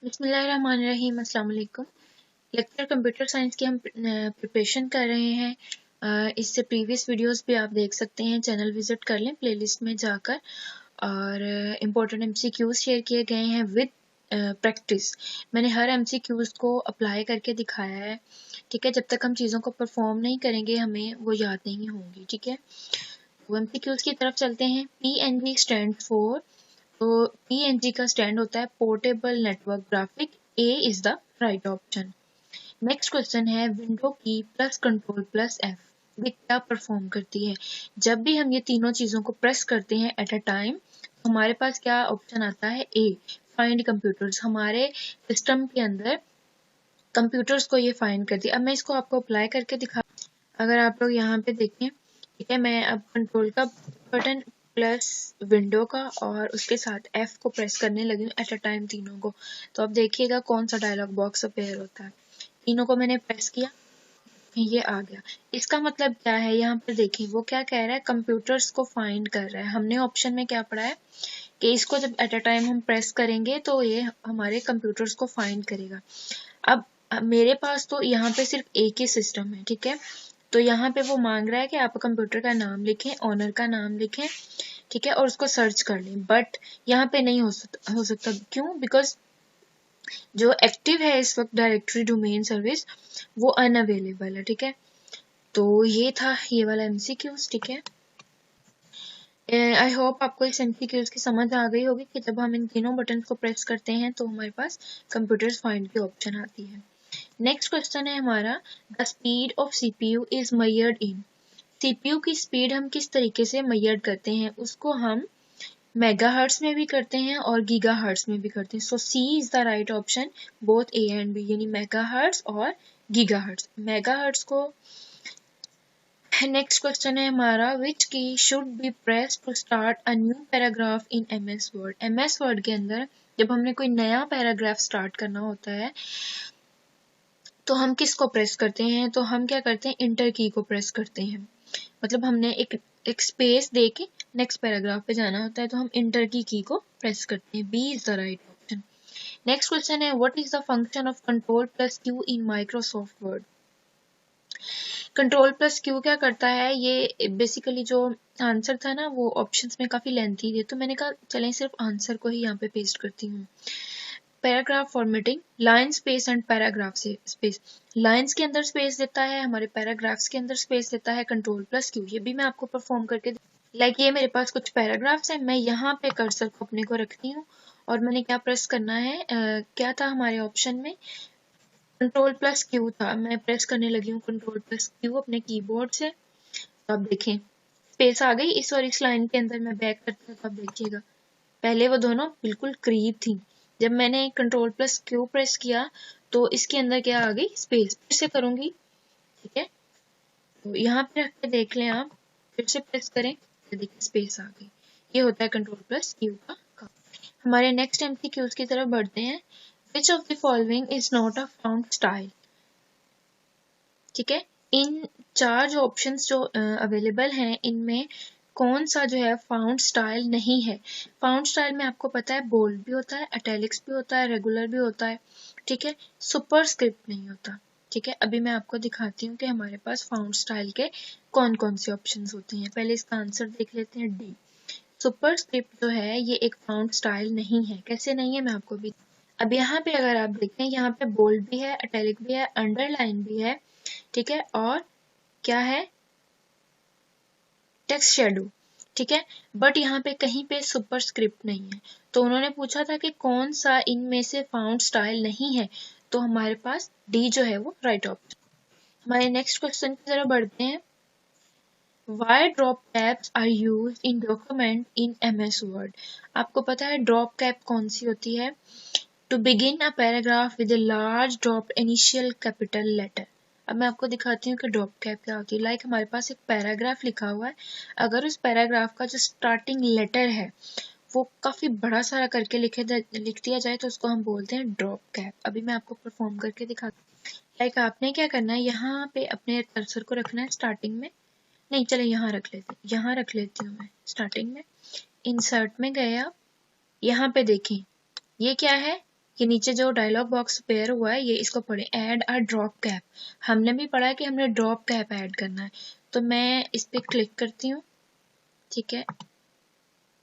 बिस्मिल्लाहिर्रहमानिर्रहीम। अस्सलाम वालेकुम। लेक्चर कंप्यूटर साइंस की हम प्रिपरेशन कर रहे हैं। इससे प्रीवियस वीडियोस भी आप देख सकते हैं, चैनल विजिट कर लें प्लेलिस्ट में जाकर। और इम्पोर्टेंट एमसीक्यूज शेयर किए गए हैं विद प्रैक्टिस। मैंने हर एमसीक्यूज को अप्लाई करके दिखाया है, ठीक है। जब तक हम चीज़ों को परफॉर्म नहीं करेंगे हमें वो याद नहीं होंगी, ठीक है। वो एमसीक्यूज की तरफ चलते हैं। PNG स्टैंड फॉर, तो PNG का स्टैंड होता है portable network graphic. A is the right option. Next question है विंडो की प्लस कंट्रोल प्लस एफ, ये क्या परफॉर्म करती है? जब भी हम ये तीनों चीजों को प्रेस करते हैं एट अ टाइम, तो हमारे पास क्या ऑप्शन आता है? ए, फाइंड कंप्यूटर्स। हमारे सिस्टम के अंदर कंप्यूटर्स को ये फाइंड करती है। अब मैं इसको आपको अप्लाई करके दिखा, अगर आप लोग यहाँ पे देखें, ठीक है, मैं अब कंट्रोल का बटन प्लस विंडो का और उसके साथ F को प्रेस करने लगी हूँ एट अ टाइम तीनों को। तो अब देखिएगा कौन सा डायलॉग बॉक्स अपेयर होता है। तीनों को मैंने प्रेस किया, ये आ गया। इसका मतलब क्या है? यहाँ पर देखिए वो क्या कह रहा है, कंप्यूटर्स को फाइंड कर रहा है। हमने ऑप्शन में क्या पढ़ा है कि इसको जब एट अ टाइम हम प्रेस करेंगे तो ये हमारे कंप्यूटर्स को फाइंड करेगा। अब मेरे पास तो यहाँ पे सिर्फ एक ही सिस्टम है, ठीक है। तो यहाँ पे वो मांग रहा है कि आप कंप्यूटर का नाम लिखें, ओनर का नाम लिखें, ठीक है, और उसको सर्च कर लें। बट यहाँ पे नहीं हो सकता। क्यों? बिकॉज जो एक्टिव है इस वक्त डायरेक्टरी डोमेन सर्विस, वो अनअवेलेबल है, ठीक है। तो ये था ये वाला एमसीक्यूज, ठीक है। आई होप आपको इस एमसीक्यूज की समझ आ गई होगी कि जब हम इन तीनों बटन को प्रेस करते हैं तो हमारे पास कंप्यूटर्स फाइंड की ऑप्शन आती है। नेक्स्ट क्वेश्चन है हमारा, the speed of CPU is measured in. CPU की स्पीड हम किस तरीके से मेजर करते हैं? उसको हम मेगाहर्ट्ज में भी करते हैं और गीगाहर्ट्ज में भी करते हैं। So C is the right option, both A and B, यानी मेगाहर्ट्ज और गीगाहर्ट्ज। मेगाहर्ट्ज को नेक्स्ट क्वेश्चन है हमारा, which key should be press to start a new paragraph in MS Word. MS Word के अंदर जब हमने कोई नया पैराग्राफ स्टार्ट करना होता है तो हम किसको प्रेस करते हैं? तो हम क्या करते हैं, इंटर की को प्रेस करते हैं। मतलब हमने एक स्पेस दे के नेक्स्ट पैराग्राफ पे जाना होता है तो हम इंटर की को प्रेस करते हैं। B is the right option. Next question है, what is the function of control plus Q in Microsoft Word. Control plus Q क्या करता है? ये बेसिकली जो आंसर था ना वो ऑप्शंस में काफी लेंथी थे, तो मैंने कहा चलें सिर्फ आंसर को ही यहाँ पे पेस्ट करती हूँ। Paragraph formatting, line space and paragraph से स्पेस। लाइंस के अंदर स्पेस देता है, हमारे पैराग्राफ्स के अंदर स्पेस देता है कंट्रोल प्लस क्यू। ये भी मैं आपको परफॉर्म करके लाइक ये मेरे पास कुछ पैराग्राफ्स हैं, मैं यहाँ पे कर्सर को अपने को रखती हूँ और मैंने क्या प्रेस करना है, क्या था हमारे ऑप्शन में, कंट्रोल प्लस क्यू था। मैं प्रेस करने लगी हूँ कंट्रोल प्लस क्यू अपने कीबोर्ड से। तो अब देखें स्पेस आ गई इस और इस लाइन के अंदर। मैं बैक करती हूँ तो अब देखिएगा पहले वो दोनों बिल्कुल करीब थी, जब मैंने कंट्रोल प्लस क्यू प्रेस किया तो इसके अंदर क्या आ गई, स्पेस। फिर से करूंगी, ठीक है, तो यहाँ पे रख के देख लें आप, फिर से प्रेस करें तो देखिए स्पेस आ गई। ये होता है कंट्रोल प्लस क्यू का काम। हमारे नेक्स्ट एमसीक्यूज की तरफ बढ़ते हैं। विच of the following is not a found style, ठीक है। इन चार जो ऑप्शंस जो अवेलेबल हैं इनमें कौन सा जो है फाउंड स्टाइल नहीं है? फाउंड स्टाइल में आपको पता है बोल्ड भी होता है, इटैलिक्स भी होता है, रेगुलर भी होता है, ठीक है। सुपरस्क्रिप्ट नहीं होता, ठीक है। अभी मैं आपको दिखाती हूँ कि हमारे पास फाउंड स्टाइल के कौन कौन से ऑप्शंस होते हैं। पहले इसका आंसर देख लेते हैं, डी। सुपरस्क्रिप्ट जो है ये एक फाउंड स्टाइल नहीं है। कैसे नहीं है मैं आपको भी, अब यहाँ पे अगर आप देखें यहाँ पे बोल्ड भी है, इटैलिक भी है, अंडरलाइन भी है, ठीक है, और क्या है, टेक्स्ट शेडो, ठीक है। बट यहाँ पे कहीं पे सुपरस्क्रिप्ट नहीं है। तो उन्होंने पूछा था कि कौन सा इनमें से फाउंड स्टाइल नहीं है, तो हमारे पास डी जो है वो राइट ऑप्शन। हमारे नेक्स्ट क्वेश्चन की तरफ बढ़ते हैं। Why drop caps are used in document in MS Word? आपको पता है ड्रॉप कैप कौन सी होती है? To begin a paragraph with a large dropped initial capital letter. अब मैं आपको दिखाती हूँ कि ड्रॉप कैप क्या होती है। लाइक हमारे पास एक पैराग्राफ लिखा हुआ है, अगर उस पैराग्राफ का जो स्टार्टिंग लेटर है वो काफी बड़ा सारा करके लिख दिया जाए तो उसको हम बोलते हैं ड्रॉप कैप। अभी मैं आपको परफॉर्म करके दिखाती हूँ। लाइक आपने क्या करना है, यहाँ पे अपने कर्सर को रखना है स्टार्टिंग में, नहीं चले यहाँ रख लेते, यहाँ रख लेती हूँ मैं स्टार्टिंग में। इंसर्ट में गए आप, यहाँ पे देखें ये क्या है, ये नीचे जो डायलॉग बॉक्स पेयर हुआ है ये इसको पढ़े, ऐड अ ड्रॉप कैप। हमने भी पढ़ा है कि हमने ड्रॉप कैप ऐड करना है, तो मैं इस पे क्लिक करती हूँ। ठीक है,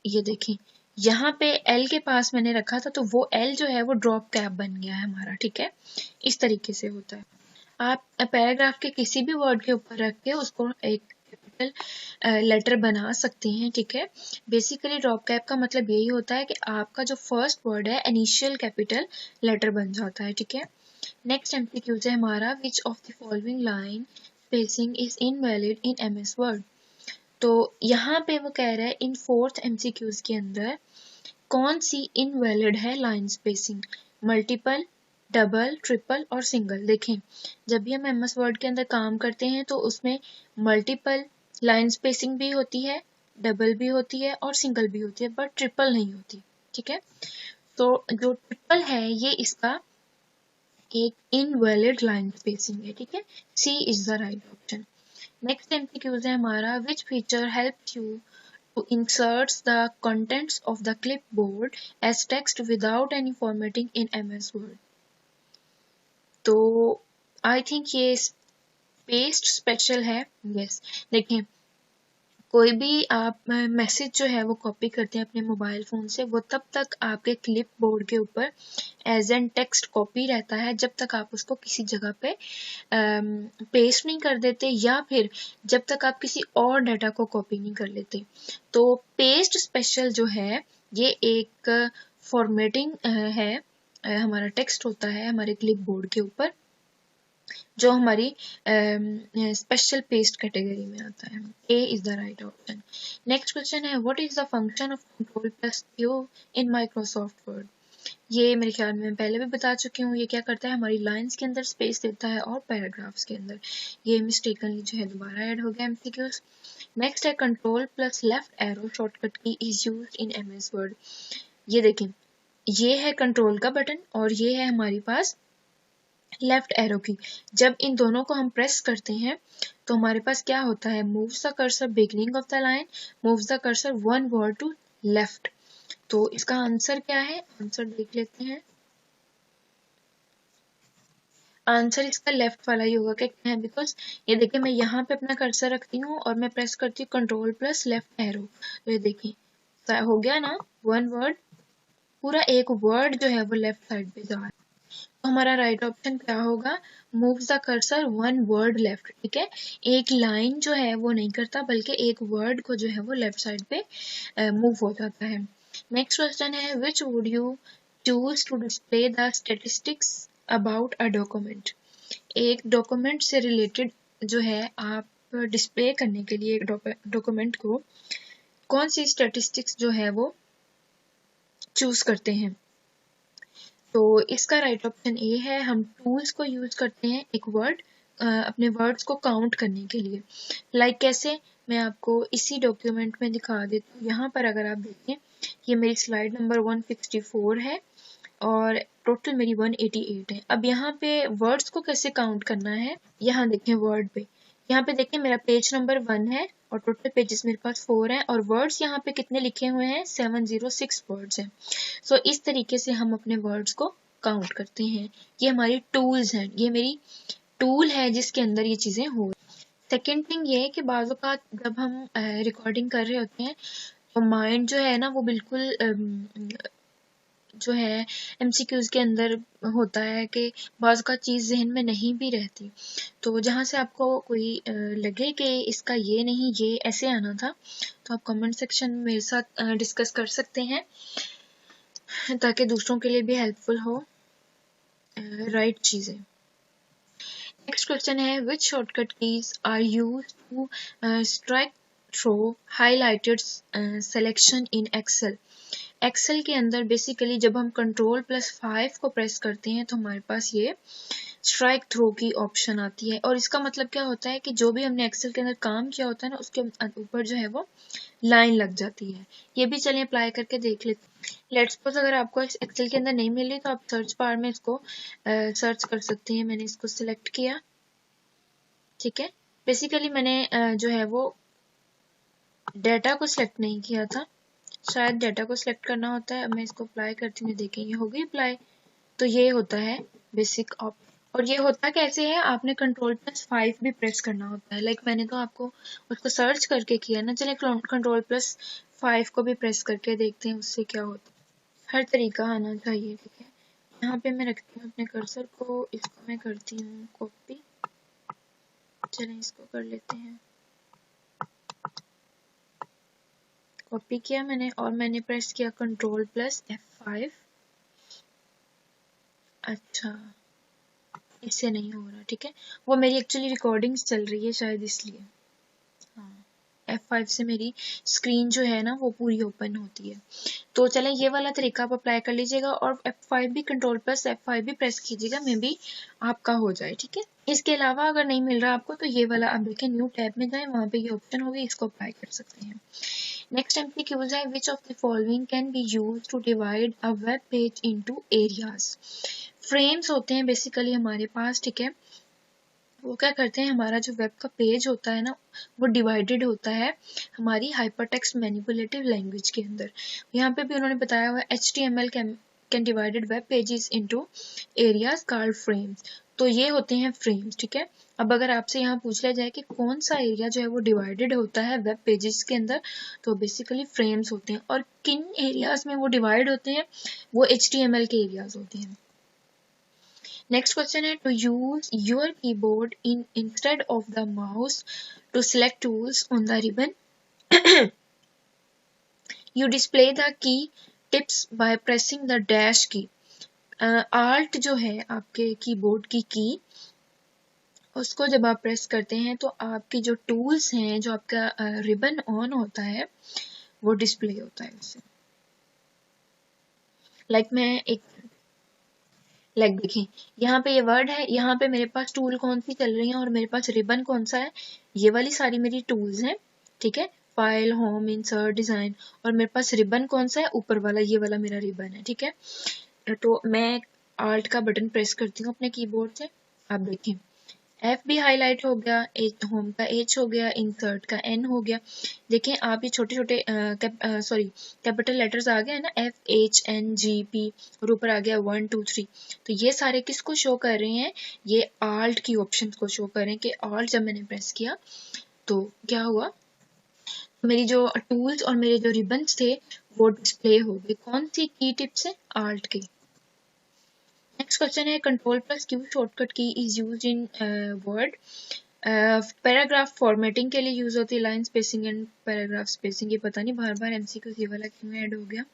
ये देखें यहाँ पे एल के पास मैंने रखा था, तो वो एल जो है वो ड्रॉप कैप बन गया है हमारा। ठीक है, इस तरीके से होता है। आप पैराग्राफ के किसी भी वर्ड के ऊपर रख के उसको एक कैपिटल लेटर बना सकते हैं। ठीक है, बेसिकली ड्रॉप कैप का मतलब यही होता है कि आपका जो फर्स्ट वर्ड है इनिशियल कैपिटल लेटर बन जाता है। ठीक है, नेक्स्ट एमसीक्यूज है हमारा, विच of the following line spacing is invalid in MS word. तो यहाँ पे वो कह रहा है इन फोर्थ एमसीक्यूज के अंदर कौन सी इनवैलिड है line spacing, multiple, double, triple और सिंगल। देखें जब भी हम एमएस वर्ड के अंदर काम करते हैं तो उसमें मल्टीपल लाइन स्पेसिंग भी होती है, डबल भी होती है और सिंगल भी होती है, बट ट्रिपल नहीं होती। ठीक है, तो जो ट्रिपल है ये इसका एक इनवैलिड लाइन स्पेसिंग है। ठीक है, C is the right option. Next MCQs है हमारा, which feature helps you to insert the contents of the clipboard as text without any formatting in MS Word। तो आई थिंक ये paste special है। Yes, देखें कोई भी आप message जो है वो कॉपी करते हैं अपने मोबाइल फ़ोन से, वो तब तक आपके क्लिप बोर्ड के ऊपर एज एन टेक्स्ट कॉपी रहता है जब तक आप उसको किसी जगह पे पेस्ट नहीं कर देते, या फिर जब तक आप किसी और डाटा को कॉपी नहीं कर लेते। तो पेस्ट स्पेशल जो है ये एक फॉर्मेटिंग है, हमारा टेक्स्ट होता है हमारे क्लिप बोर्ड के ऊपर जो हमारी स्पेशल पेस्ट कैटेगरी में आता है। A is the right option. Next question है, what is the function of control plus Q in Microsoft Word. ये मेरे ख्याल में मैं पहले भी बता चुकी हूँ। ये क्या करता है, हमारी लाइंस के अंदर स्पेस देता है और पैराग्राफ्स के अंदर। ये मिस्टेकनली जो है दोबारा ऐड हो गया एमसीक्यूज। नेक्स्ट है, control plus left arrow shortcut key is used in MS Word. ये देखें, ये है कंट्रोल का बटन और ये है हमारे पास लेफ्ट एरो की। जब इन दोनों को हम प्रेस करते हैं तो हमारे पास क्या होता है, moves the cursor beginning of the line, moves the cursor one word to left. तो इसका आंसर क्या है, आंसर देख लेते हैं। आंसर इसका लेफ्ट वाला ही होगा। क्या है, बिकॉज ये देखिए मैं यहाँ पे अपना कर्सर रखती हूँ और मैं प्रेस करती हूँ कंट्रोल प्लस लेफ्ट एरो, तो ये देखिए हो गया ना, वन वर्ड, पूरा एक वर्ड जो है वो लेफ्ट साइड पे जा रहा है। तो हमारा राइट ऑप्शन क्या होगा, moves the cursor one word left. ठीक है, एक लाइन जो है वो नहीं करता बल्कि एक वर्ड को जो है वो लेफ्ट साइड पे मूव हो जाता है। नेक्स्ट क्वेश्चन है, which would you choose to display the statistics about a document. एक डॉक्यूमेंट से रिलेटेड जो है आप डिस्प्ले करने के लिए डॉक्यूमेंट को कौन सी स्टेटिस्टिक्स जो है वो चूज करते हैं। तो इसका राइट ऑप्शन ए है, हम टूल्स को यूज करते हैं एक वर्ड अपने वर्ड्स को काउंट करने के लिए। लाइक कैसे, मैं आपको इसी डॉक्यूमेंट में दिखा देती हूँ। यहाँ पर अगर आप देखें, ये मेरी स्लाइड नंबर 164 है और टोटल मेरी 188 है। अब यहाँ पे वर्ड्स को कैसे काउंट करना है, यहाँ देखें वर्ड पे, यहाँ पे देखें मेरा पेज नंबर 1 है और टोटल पेजेस मेरे पास 4 हैं और वर्ड्स यहाँ पे कितने लिखे हुए हैं, 706 वर्ड्स हैं। सो इस तरीके से हम अपने वर्ड्स को काउंट करते हैं। ये हमारी टूल्स हैं, ये मेरी टूल है जिसके अंदर ये चीज़ें हो। सेकेंड थिंग ये है कि बाज़ औक़ात जब हम रिकॉर्डिंग कर रहे होते हैं तो माइंड जो है ना वो बिल्कुल जो है एमसीक्यूज के अंदर होता है कि बाज़ का चीज़ जहन में नहीं भी रहती। तो जहाँ से आपको कोई लगे कि इसका ये नहीं ये ऐसे आना था, तो आप कमेंट सेक्शन में मेरे साथ डिस्कस कर सकते हैं ताकि दूसरों के लिए भी हेल्पफुल हो राइट चीज़ें। नेक्स्ट क्वेश्चन है, which shortcut keys are used to strike through highlighted selection in Excel. Excel के अंदर बेसिकली जब हम कंट्रोल प्लस 5 को प्रेस करते हैं तो हमारे पास ये स्ट्राइक थ्रो की ऑप्शन आती है और इसका मतलब क्या होता है कि जो भी हमने एक्सेल के अंदर काम किया होता है ना उसके ऊपर जो है वो लाइन लग जाती है। ये भी चलिए अप्लाई करके देख लेते हैं। लेट्स सपोज अगर आपको एक्सेल के अंदर नहीं मिली तो आप सर्च बार में इसको सर्च कर सकते हैं। मैंने इसको सिलेक्ट किया, ठीक है। बेसिकली मैंने जो है वो डाटा को सिलेक्ट नहीं किया था, शायद डाटा को सिलेक्ट करना होता है। अब मैं इसको अप्लाई करती हूँ, देखें ये हो गई अप्लाई। तो ये होता है बेसिक ऑप। और ये होता कैसे है, आपने Ctrl+5 भी प्रेस करना होता है। लाइक मैंने तो आपको उसको सर्च करके किया ना, चले Ctrl+5 को भी प्रेस करके देखते हैं उससे क्या होता है। हर तरीका आना चाहिए, ठीक है। यहाँ पे मैं रखती हूँ अपने कर्सर को, इसको मैं करती हूँ कॉपी। चलें इसको कर लेते हैं, कॉपी किया मैंने और मैंने प्रेस किया Ctrl+F5। अच्छा, इससे नहीं हो रहा, ठीक है। वो मेरी एक्चुअली रिकॉर्डिंग्स चल रही है शायद इसलिए। हाँ, F5 से मेरी स्क्रीन जो है ना वो पूरी ओपन होती है। तो चलें ये वाला तरीका आप अप्लाई कर लीजिएगा और F5 भी Ctrl+F5 भी प्रेस कीजिएगा, मे बी आपका हो जाए, ठीक है। इसके अलावा अगर नहीं मिल रहा आपको तो ये वाला आप देखें, न्यू टैब में जाए, वहाँ पे ये ऑप्शन होगी, इसको अप्लाई कर सकते हैं। नेक्स्ट MCQ है, which of the following can be use to divide a web page into areas. Frames होते हैं बेसिकली हमारे पास, ठीक है। वो क्या करते हैं, हमारा जो वेब का पेज होता है ना वो डिवाइडेड होता है हमारी हाइपरटेक्स्ट मैनिपुलेटिव लैंग्वेज के अंदर। यहाँ पे भी उन्होंने बताया हुआ HTML can divided web pages into areas called frames. तो ये होते हैं फ्रेम्स, ठीक है। अब अगर आपसे यहाँ पूछ लिया जाए कि कौन सा एरिया जो है वो डिवाइडेड होता है वेब पेजेस के अंदर, तो बेसिकली फ्रेम्स होते हैं। और किन एरियाज में वो डिवाइड होते हैं, वो HTML के एरियाज होते हैं। नेक्स्ट क्वेश्चन है, to use your keyboard in instead of the mouse to select tools on the ribbon you display the key tips by pressing the dash key. Alt जो है आपके कीबोर्ड की की, उसको जब आप प्रेस करते हैं तो आपकी जो टूल्स हैं, जो आपका रिबन ऑन होता है वो डिस्प्ले होता है उससे। मैं एक देखिए यहाँ पे ये वर्ड है, यहाँ पे मेरे पास टूल कौन सी चल रही है और मेरे पास रिबन कौन सा है, ये वाली सारी मेरी टूल्स हैं, ठीक है। फाइल, होम, इंसर्ट, डिजाइन, और मेरे पास रिबन कौन सा है, ऊपर वाला, ये वाला मेरा रिबन है, ठीक है। तो मैं आल्ट का बटन प्रेस करती हूँ अपने कीबोर्ड से, आप देखें F भी हाईलाइट हो गया, होम का H हो गया, इंसर्ट का N हो गया। देखें आप, ये छोटे छोटे कैपिटल लेटर्स आ गए हैं ना, FHNGP, और ऊपर आ गया 1 2 3। तो ये सारे किसको शो कर रहे हैं, ये आल्ट की ऑप्शन को शो कर रहे हैं कि आल्ट जब मैंने प्रेस किया तो क्या हुआ, मेरी जो टूल्स और मेरे जो रिबन्स थे वो डिस्प्ले हो गए। कौन सी की टिप से, आल्ट की। नेक्स्ट क्वेश्चन है, Ctrl+Q shortcut key is used in word. Paragraph formatting के लिए यूज होती है, line spacing and paragraph spacing. ये पता नहीं बार बार MCQ ये वाला क्यों ऐड हो गया।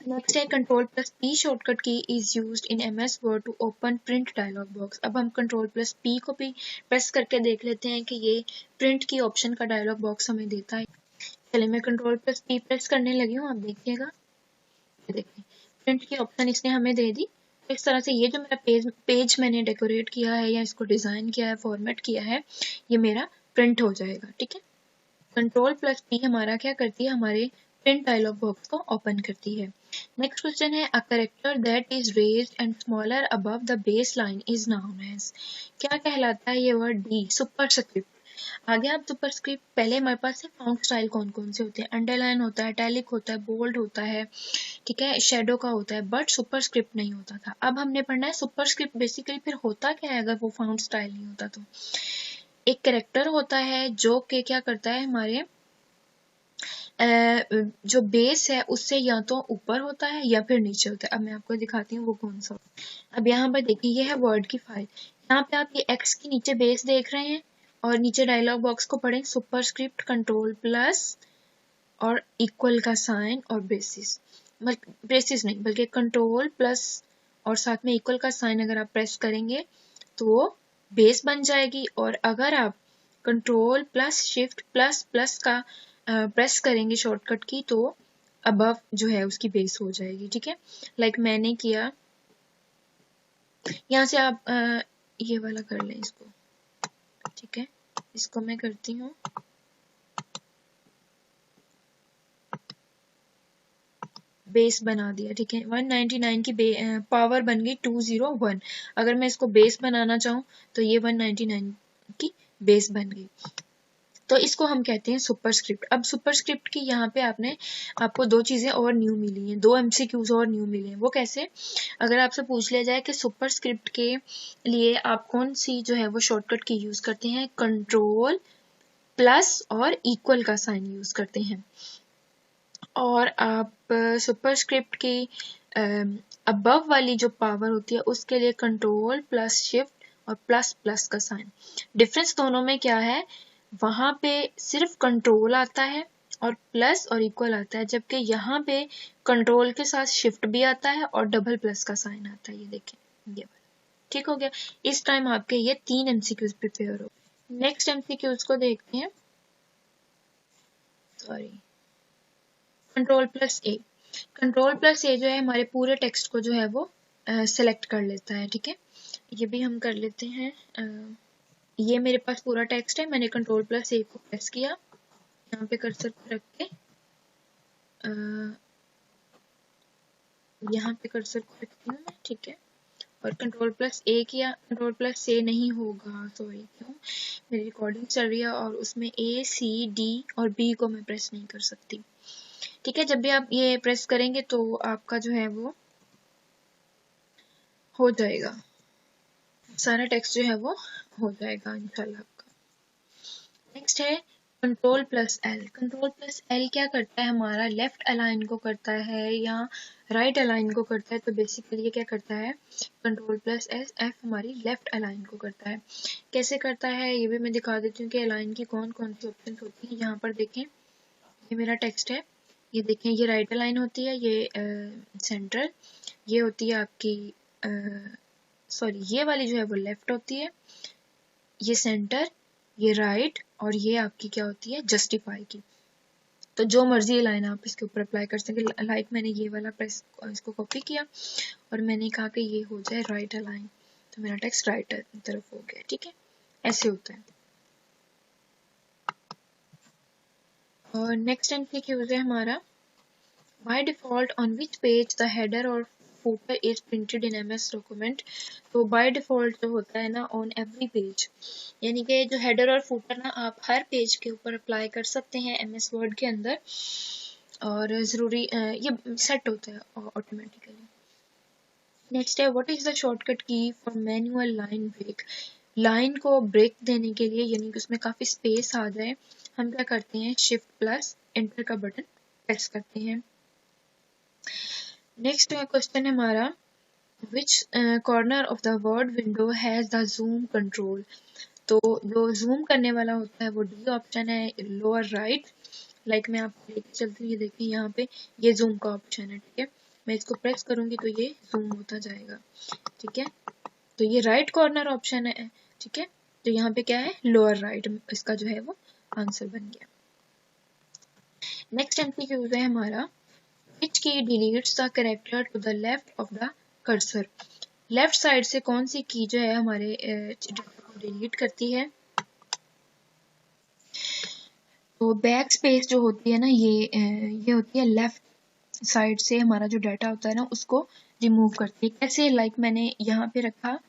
नेक्स्ट है, Ctrl+P shortcut key is used in MS Word to open print dialog box. अब हम Ctrl+P को भी प्रेस करके देख लेते हैं कि ये प्रिंट की ऑप्शन का डायलॉग बॉक्स हमें देता है। चलिए मैं Ctrl+P प्रेस करने लगी हूँ, आप देखिएगा, देखिए प्रिंट की ऑप्शन इसने हमें दे दी। इस तरह से ये जो मेरा पेज मैंने डेकोरेट किया है या इसको डिजाइन किया है, फॉर्मेट किया है, ये मेरा प्रिंट हो जाएगा, ठीक है। Ctrl+P हमारा क्या करती है, हमारे प्रिंट डायलॉग बॉक्स को ओपन करती है। नेक्स्ट क्वेश्चन है, a character that is raised and smaller above the baseline is known as. क्या कहलाता है ये वर्ड, डी, सुपरस्क्रिप्ट। आगे आप सुपरस्क्रिप्ट, पहले हमारे पास है फॉन्ट स्टाइल कौन कौन से होते हैं, अंडरलाइन होता है, इटैलिक होता है, बोल्ड होता है, ठीक है, शेडो का होता है, बट सुपरस्क्रिप्ट नहीं होता था। अब हमने पढ़ना है सुपरस्क्रिप्ट बेसिकली फिर होता क्या है अगर वो फॉन्ट स्टाइल नहीं होता तो। एक कैरेक्टर होता है जो कि क्या करता है, हमारे जो बेस है उससे या तो ऊपर होता है या फिर नीचे होता है। अब मैं आपको दिखाती हूँ वो कौन सा। अब यहाँ पर देखिए ये है वर्ड की फाइल, यहाँ पे आप ये एक्स के नीचे बेस देख रहे हैं और नीचे डायलॉग बॉक्स को पढ़ें, सुपरस्क्रिप्ट Ctrl+ और इक्वल का साइन और ब्रेसिस, ब्रेसिस नहीं बल्कि Ctrl+ और साथ में इक्वल का साइन अगर आप प्रेस करेंगे तो बेस बन जाएगी। और अगर आप Ctrl+Shift++ का प्रेस करेंगे शॉर्टकट की तो अबव जो है उसकी बेस हो जाएगी, ठीक है। मैंने किया, यहाँ से आप ये वाला कर लें इसको, ठीक है, इसको मैं करती हूँ, बेस बना दिया, ठीक है। 199 की पावर बन गई 201। अगर मैं इसको बेस बनाना चाहूँ तो ये 199 की बेस बन गई। तो इसको हम कहते हैं सुपरस्क्रिप्ट। अब सुपरस्क्रिप्ट की यहाँ पे आपको दो चीज़ें और न्यू मिली हैं, दो MCQs और न्यू मिले हैं। वो कैसे? अगर आपसे पूछ लिया जाए कि सुपरस्क्रिप्ट के लिए आप कौन सी जो है वो शॉर्टकट की यूज़ करते हैं, कंट्रोल प्लस और इक्वल का साइन यूज़ करते हैं। और आप सुपरस्क्रिप्ट की अबव वाली जो पावर होती है उसके लिए कंट्रोल प्लस शिफ्ट और प्लस प्लस का साइन। डिफरेंस दोनों में क्या है? वहाँ पे सिर्फ कंट्रोल आता है और प्लस और इक्वल आता है, जबकि यहाँ पे कंट्रोल के साथ शिफ्ट भी आता है और डबल प्लस का साइन आता है। ये देखें, ये वाला। ठीक हो गया। इस टाइम आपके ये 3 MCQs प्रिपेयर हो। नेक्स्ट MCQs को देखते हैं। सॉरी, कंट्रोल प्लस ए। कंट्रोल प्लस ए जो है हमारे पूरे टेक्स्ट को जो है वो सेलेक्ट कर लेता है। ठीक है, ये भी हम कर लेते हैं। ये मेरे पास पूरा टेक्स्ट है, मैंने कंट्रोल प्लस ए को प्रेस किया, यहाँ पे कर्सर को रख के यहाँ पे कर्सर को रखती हूँ मैं। ठीक है, और कंट्रोल प्लस ए किया। कंट्रोल प्लस ए नहीं होगा, सॉरी, क्यों? मेरी रिकॉर्डिंग चल रही है और उसमें ए सी डी और बी को मैं प्रेस नहीं कर सकती। ठीक है, जब भी आप ये प्रेस करेंगे तो आपका जो है वो हो जाएगा, सारा टेक्स्ट जो है वो हो जाएगा इंशाल्लाह आपका। नेक्स्ट है control plus L. Control plus L क्या करता है? हमारा लेफ्ट अलाइन को करता है या राइट अलाइन को करता है। तो बेसिकली ये क्या करता है? कंट्रोल प्लस एफ हमारी लेफ्ट अलाइन को करता है। कैसे करता है ये भी मैं दिखा देती हूँ कि अलाइन की कौन कौन सी ऑप्शन होती है। यहाँ पर देखें, ये मेरा टेक्स्ट है, ये देखें, ये राइट अलाइन होती है, ये सेंट्रल, ये होती है आपकी सॉरी, ये वाली जो है वो लेफ्ट होती है, ये सेंटर, ये राइट, और ये आपकी क्या होती है? जस्टिफाई की। तो जो मर्जी लाइन आप इसके ऊपर अप्लाई कर सकें। लाइक मैंने ये वाला प्रेस इसको कॉपी किया और मैंने कहा कि ये हो जाए राइट अलाइन, तो मेरा टेक्स्ट राइट तरफ हो गया। ठीक है, ऐसे होता है। और नेक्स्ट MCQ है हमारा, by default on which page the header और footer is printed in MS document. तो बाय डिफॉल्ट जो होता है ना, ऑन एवरी पेज, यानी कि जो हेडर और फूटर ना आप हर पेज के ऊपर अप्लाई कर सकते हैं MS वर्ड के अंदर, और ज़रूरी ये सेट होता है ऑटोमेटिकली। नेक्स्ट है, what is the shortcut key for manual line break. Line को ब्रेक देने के लिए, यानी कि उसमें काफ़ी स्पेस आ जाए, हम क्या करते हैं? शिफ्ट प्लस एंटर का बटन प्रेस करते हैं। नेक्स्ट क्वेश्चन है हमारा, which corner of the Word window has the zoom control. तो जो जूम करने वाला होता है वो डी ऑप्शन है, लोअर राइट। लाइक मैं आपको लेके चलती हूँ, ये देखिए यहाँ पे ये जूम का ऑप्शन है। ठीक है, मैं इसको प्रेस करूंगी तो ये जूम होता जाएगा। ठीक है, तो ये राइट कॉर्नर ऑप्शन है। ठीक है, तो यहाँ पे क्या है? लोअर राइट, इसका जो है वो आंसर बन गया। नेक्स्ट MCQ है हमारा, which key deletes the character to the left of the cursor। Left side से कौन सी की जो है हमारे डाटा को डिलीट करती है? तो बैक स्पेस जो होती है ना, ये होती है लेफ्ट साइड से, हमारा जो डाटा होता है ना उसको रिमूव करती है। कैसे? लाइक मैंने यहाँ पे रखा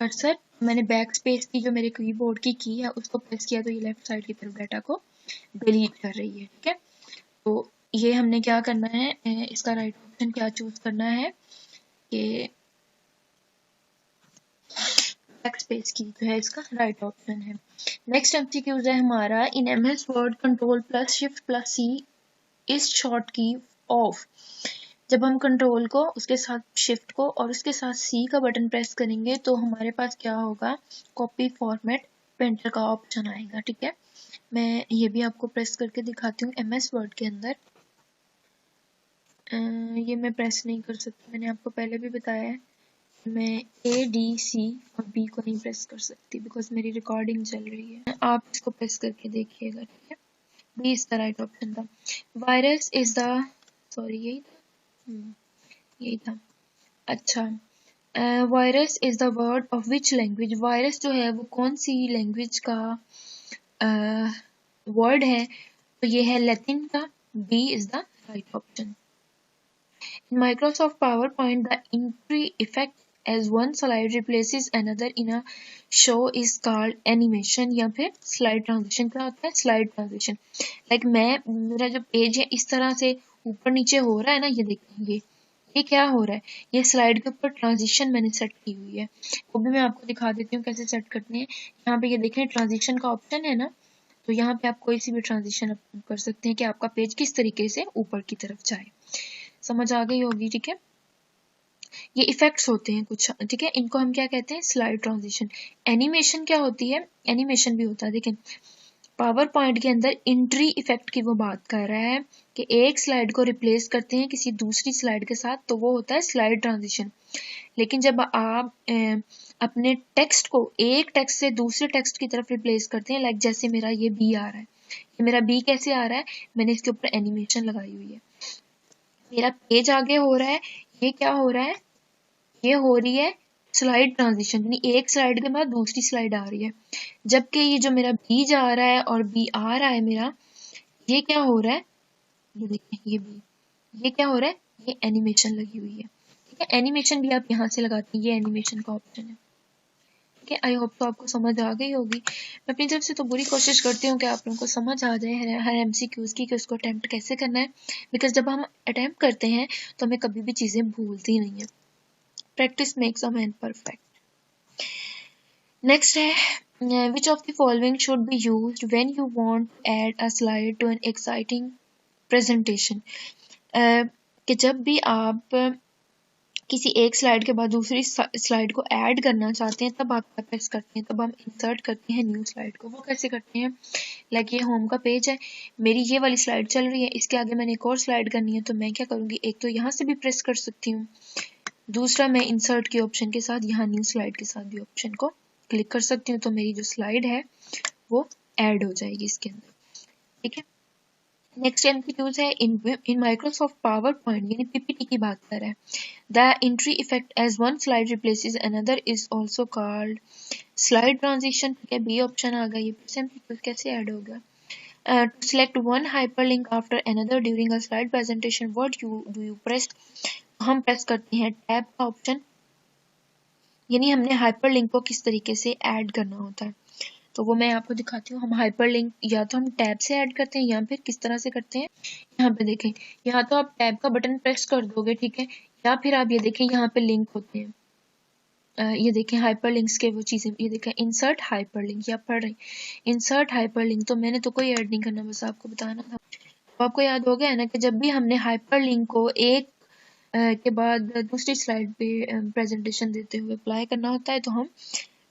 कर्सर, मैंने बैक स्पेस की जो मेरे कीबोर्ड की है उसको प्रेस किया, तो ये लेफ्ट साइड की तरफ डाटा को डिलीट कर रही है। ठीक है, तो ये हमने क्या करना है, इसका राइट ऑप्शन क्या चूज करना है कि बैक स्पेस की जो है इसका राइट ऑप्शन है। नेक्स्ट MCQ है हमारा, इन MS word control plus shift plus C is short की ऑफ। जब हम कंट्रोल को, उसके साथ शिफ्ट को और उसके साथ C का बटन प्रेस करेंगे तो हमारे पास क्या होगा? कॉपी फॉर्मेट पेंटर का ऑप्शन आएगा। ठीक है, मैं ये भी आपको प्रेस करके दिखाती हूँ MS वर्ड के अंदर। ये मैं प्रेस नहीं कर सकती, मैंने आपको पहले भी बताया है, मैं A, D, C और B को नहीं प्रेस कर सकती बिकॉज मेरी रिकॉर्डिंग चल रही है। आप इसको प्रेस करके देखिएगा। ठीक है, B is the right option था। वायरस इज द, सॉरी यही था। अच्छा, virus is the word of which language. Virus जो है वो कौन सी लैंग्वेज का वर्ड है? तो ये है लैटिन का। B is the right option. In Microsoft PowerPoint, the entry effect as one slide replaces another in a show is called animation या फिर slide transition। क्या होता है slide transition? लाइक मेरा जो पेज है इस तरह से ऊपर नीचे हो रहा है ना, ये देखिए ये क्या हो रहा है, ये स्लाइड के ऊपर ट्रांजिशन मैंने सेट की हुई है। वो भी मैं आपको दिखा देती हूँ कैसे सेट करनी है। यहाँ पे ये देखें ट्रांजिशन का ऑप्शन है ना, तो यहाँ पे आप कोई सी भी ट्रांजिशन कर सकते हैं कि आपका पेज किस तरीके से ऊपर की तरफ जाए। समझ आ गई होगी, ठीक है। ये इफेक्ट्स होते हैं कुछ, ठीक है, इनको हम क्या कहते हैं स्लाइड ट्रांजिशन। एनिमेशन क्या होती है, एनिमेशन भी होता है। देखें पावर पॉइंट के अंदर एंट्री इफेक्ट की वो बात कर रहा है कि एक स्लाइड को रिप्लेस करते हैं किसी दूसरी स्लाइड के साथ, तो वो होता है स्लाइड ट्रांजिशन। लेकिन जब आप अपने टेक्स्ट को एक टेक्स्ट से दूसरे टेक्स्ट की तरफ रिप्लेस करते हैं, लाइक जैसे मेरा ये बी आ रहा है, ये मेरा बी कैसे आ रहा है, मैंने इसके ऊपर एनिमेशन लगाई हुई है। मेरा पेज आगे हो रहा है, ये क्या हो रहा है, ये हो रही है स्लाइड ट्रांजिशन, यानी एक स्लाइड के बाद दूसरी स्लाइड आ रही है। जबकि ये जो मेरा बी जा रहा है और बी आ रहा है मेरा, ये क्या हो रहा है, ये देखिए ये बी, ये क्या हो रहा है, ये एनिमेशन लगी हुई है। ठीक है, एनिमेशन भी आप यहाँ से लगाते हैं, ये एनिमेशन का ऑप्शन है। ठीक है, आई होप तो आपको समझ आ गई होगी। मैं अपनी तरफ से तो पूरी कोशिश करती हूँ कि आप लोगों को समझ आ जाए हर एमसीक्यूज की, कि उसको अटेम्प्ट कैसे करना है, बिकॉज जब हम अटेम्प्ट करते हैं तो हमें कभी भी चीज़ें भूलती नहीं है। Practice makes a man perfect. Next है which of the following should be used when you want to add a slide to an exciting presentation। कि जब भी आप किसी एक स्लाइड के बाद दूसरी स्लाइड को ऐड करना चाहते हैं तब आप क्या प्रेस करते हैं, तब हम इंसर्ट करते हैं न्यू स्लाइड को। वो कैसे करते हैं, लाइक ये होम का पेज है, मेरी ये वाली स्लाइड चल रही है, इसके आगे मैंने एक और स्लाइड करनी है, तो मैं क्या करूँगी, एक तो यहाँ से भी प्रेस कर सकती हूँ, दूसरा मैं इंसर्ट के ऑप्शन के साथ यहाँ न्यू स्लाइड के साथ भी ऑप्शन को क्लिक कर सकती हूँ, तो मेरी जो स्लाइड है वो ऐड हो जाएगी इसके अंदर। ठीक है, नेक्स्ट एमसीक्यूज है इन माइक्रोसॉफ्ट पावर पॉइंट, यानी पीपीटी की बात कर रहा है। The entry effect as one slide replaces another is also called slide transition. ठीक है, बी ऑप्शन आ गया। ये एमसीक्यूज कैसे ऐड होगा, to select one hyperlink after another during a slide presentation, what do you press? हम press करते हैं tab का ऑप्शन, यानी हमने हाइपरलिंक को किस तरीके से ऐड करना होता है, तो वो मैं आपको दिखाती हूँ। हम हाइपरलिंक या तो हम टैब से ऐड करते हैं या फिर किस तरह से करते हैं, यहाँ पे देखें, यहाँ तो आप टैब का बटन प्रेस कर दोगे, ठीक है, या फिर आप ये देखें यहाँ पे लिंक होते हैं, ये देखें हाइपरलिंक्स के वो चीज़ें, ये देखें इंसर्ट हाइपरलिंक, या पढ़ रहे इंसर्ट हाइपरलिंक, तो मैंने तो कोई ऐड नहीं करना, बस आपको बताना था। तो आपको याद हो गया है ना कि जब भी हमने हाइपरलिंक को एक के बाद दूसरी स्लाइड पे प्रेजेंटेशन देते हुए अप्लाई करना होता है, तो हम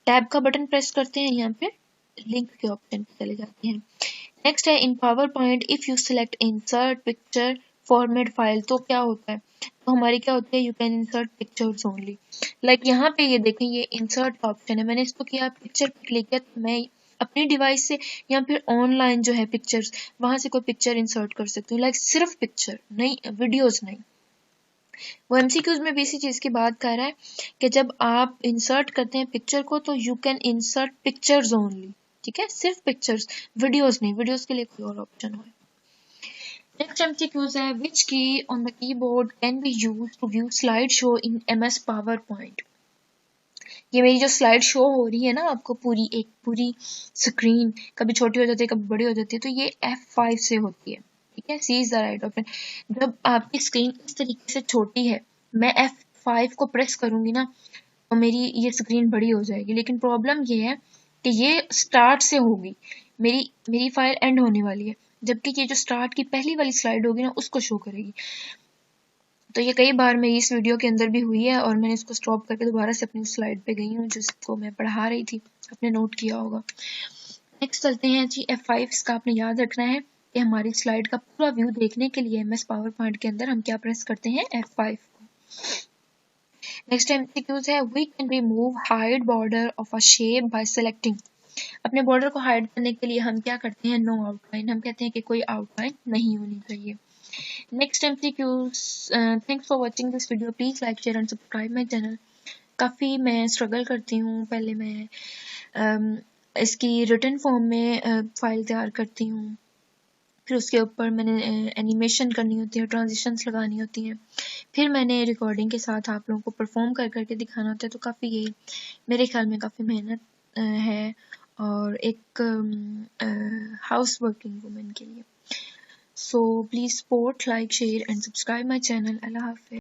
टैब का बटन प्रेस करते हैं, यहाँ पे लिंक के ऑप्शन पे चले जाते हैं। नेक्स्ट है in PowerPoint if you select insert picture format file, तो क्या होता है, तो हमारी क्या होती है, you can insert pictures only. Like यहाँ पे ये देखें, ये इंसर्ट का ऑप्शन है, मैंने इसको किया पिक्चर पे क्लिक किया, तो मैं अपनी डिवाइस से या फिर ऑनलाइन जो है पिक्चर्स, वहां से कोई पिक्चर इंसर्ट कर सकती हूँ, लाइक सिर्फ पिक्चर नहीं, वीडियोज नहीं। वो एमसीक्यूज में भी इसी चीज की बात कर रहा है कि जब आप इंसर्ट करते हैं पिक्चर को, तो you can insert pictures only. ठीक है, सिर्फ पिक्चर्स, वीडियोस नहीं, वीडियोस के लिए कोई और ऑप्शन हो। नेक्स्ट एमसीक्यूज है which key on the keyboard can be used to view slide show in MS PowerPoint. ये मेरी जो स्लाइड शो हो रही है ना आपको, पूरी पूरी स्क्रीन कभी छोटी हो जाती है कभी बड़ी हो जाती है, तो ये F5 से होती है। ठीक है, C is the right option. जब आपकी स्क्रीन इस तरीके से छोटी है, मैं F5 को प्रेस करूंगी ना, तो मेरी ये स्क्रीन बड़ी हो जाएगी, लेकिन प्रॉब्लम ये है कि ये स्टार्ट से होगी, मेरी फाइल एंड होने वाली है, जबकि ये जो स्टार्ट की पहली वाली स्लाइड होगी ना उसको शो करेगी। तो ये कई बार मेरी इस वीडियो के अंदर भी हुई है और मैंने इसको स्टॉप करके दोबारा से अपनी स्लाइड पे गई हूँ जिसको मैं पढ़ा रही थी, आपने नोट किया होगा। नेक्स्ट चलते हैं जी F5, इसका आपने याद रखना है कि हमारी स्लाइड का पूरा व्यू देखने के लिए MS पावर पॉइंट के अंदर हम क्या प्रेस करते हैं, F5 को। नेक्स्ट एमसीक्यूज है we can remove hide border of a shape by selecting. अपने बॉर्डर को हाइड करने के लिए हम क्या करते हैं, नो आउटलाइन, हम कहते हैं कि कोई आउटलाइन नहीं होनी चाहिए। Next MCQs, thanks for watching this video, please like share and subscribe my channel. काफ़ी मैं स्ट्रगल करती हूँ, पहले मैं इसकी रिटन फॉर्म में फाइल तैयार करती हूँ, फिर उसके ऊपर मैंने एनिमेशन करनी होती है, ट्रांजिशंस लगानी होती हैं, फिर मैंने रिकॉर्डिंग के साथ आप लोगों को परफॉर्म कर करके दिखाना होता है। तो काफ़ी ये मेरे ख्याल में काफ़ी मेहनत है और एक हाउस वर्किंग वुमेन के लिए। So please support, like, share and subscribe my channel. अल्लाह हाफ़िज़।